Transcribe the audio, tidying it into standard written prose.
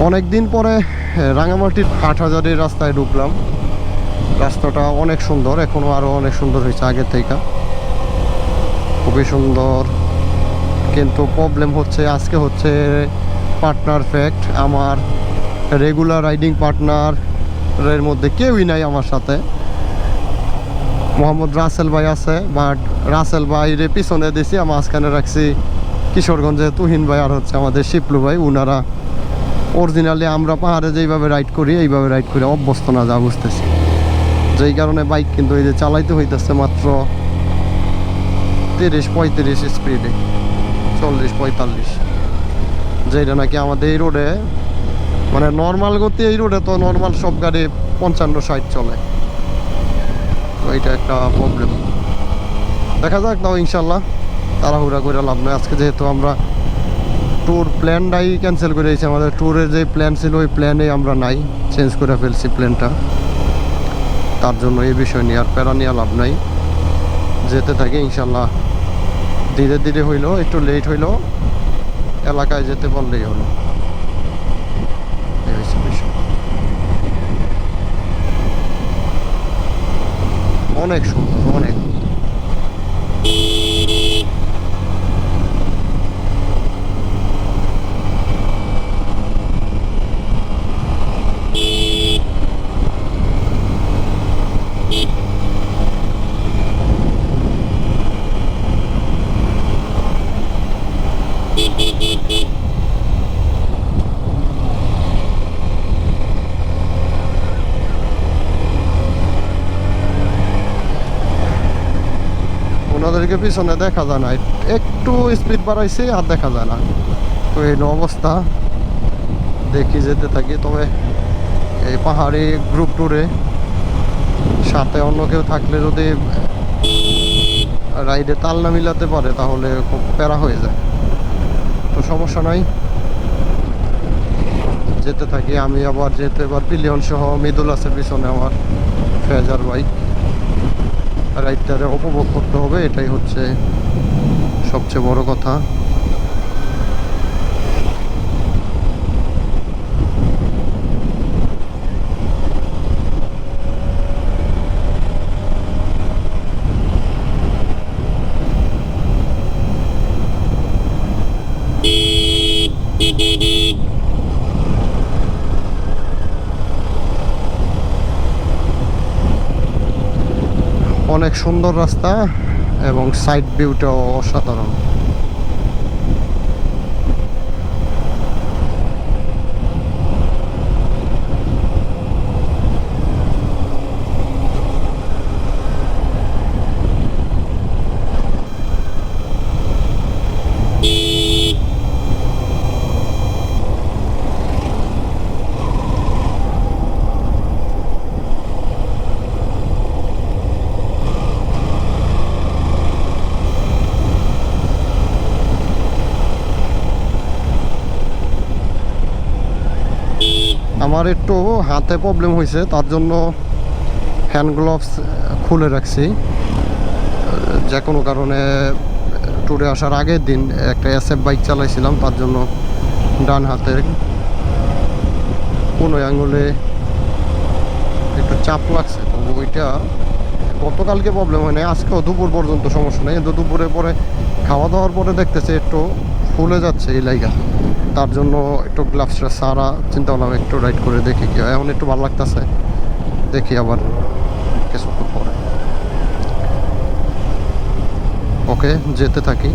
অনেক দিন পরে রাঙামাটির হাটহাজারীর রাস্তায় ঢুকলাম। রাস্তাটা অনেক সুন্দর, এখনও আরও অনেক সুন্দর হয়েছে আগের থেকে, খুবই সুন্দর। কিন্তু প্রবলেম হচ্ছে আজকে হচ্ছে পার্টনার ফ্যাক্ট, আমার রেগুলার রাইডিং পার্টনারের মধ্যে কেউই নাই আমার সাথে। মোহাম্মদ রাসেল ভাই আছে, বাট রাসেল ভাইরে পিছনে দিছি, আমার মাঝখানে রাখছি কিশোরগঞ্জে তুহিন ভাই আর হচ্ছে আমাদের শিপলু ভাই। উনারা অরিজিনালি আমরা পাহাড়ে যেইভাবে রাইড করি এইভাবে রাইড করে অভ্যস্ত না, যা বুঝতেছি। যেই কারণে বাইক কিন্তু এই যে চালাইতে হইতেছে মাত্র 30-35 স্পিডে, 40-45, যেটা নাকি আমাদের এই রোডে মানে নর্মাল গতি। এই রোডে তো নর্মাল সব গাড়ি 55-60 চলে, তো এইটা একটা প্রবলেম। দেখা যাক, তাও ইনশাল্লাহ তাড়াহুড়া করে লাভ নয়। আজকে যেহেতু আমরা ট্যুর প্ল্যানটাই ক্যান্সেল করে দিয়েছি, আমাদের ট্যুরের যে প্ল্যান ছিল ওই প্ল্যানেই আমরা নাই, চেঞ্জ করে ফেলছি প্ল্যানটা। তার জন্য এই বিষয় নিয়ে আর প্যারা নিয়ে লাভ নাই, যেতে থাকি ইনশাল্লাহ। ধীরে ধীরে হইলো, একটু লেট হইলো, এলাকায় যেতে পারলেই হলো, এই হচ্ছে বিষয়। অনেক সুন্দর, অনেক। ওনাদেরকে পিছনে দেখা যায় না, একটু স্পিড বাড়াইছে আর দেখা যায় না, তো এই অবস্থা। দেখি যেতে থাকি। তবে এই পাহাড়ি গ্রুপ ট্যুরে সাথে অন্য কেউ থাকলে যদি রাইডে তাল না মিলাতে পারে তাহলে খুব প্যারা হয়ে যায়, তো সমস্যা নাই, যেতে থাকি। আমি আবার যেহেতু এবার পিলিয়ন সহ মৃদুল আছে পিছনে, আমার ফেজার বাইক, রাইডটারে উপভোগ করতে হবে, এটাই হচ্ছে সবচেয়ে বড় কথা। অনেক সুন্দর রাস্তা এবং সাইড ভিউটাও অসাধারণ। আমার একটু হাতে প্রবলেম হয়েছে, তার জন্য হ্যান্ড গ্লোভস খুলে রাখছি। যে কোনো কারণে ট্যুরে আসার আগের দিন একটা এসএফ বাইক চালাইছিলাম, তার জন্য ডান হাতের কোনো আঙুলে একটু চাপ লাগছে। তো ওইটা গতকালকে প্রবলেম হয় নাই, আজকেও দুপুর পর্যন্ত সমস্যা নেই, কিন্তু দুপুরের পরে খাওয়া দাওয়ার পরে দেখতেছে একটু ফুলে যাচ্ছে এই লাইগা। তার জন্য একটু গ্লাভসটা সারা চিন্তা করলাম একটু রাইড করে দেখি কি হয়। এখন একটু ভালো লাগতেছে, দেখি আবার কিছুক্ষণ পরে। ওকে, যেতে থাকি।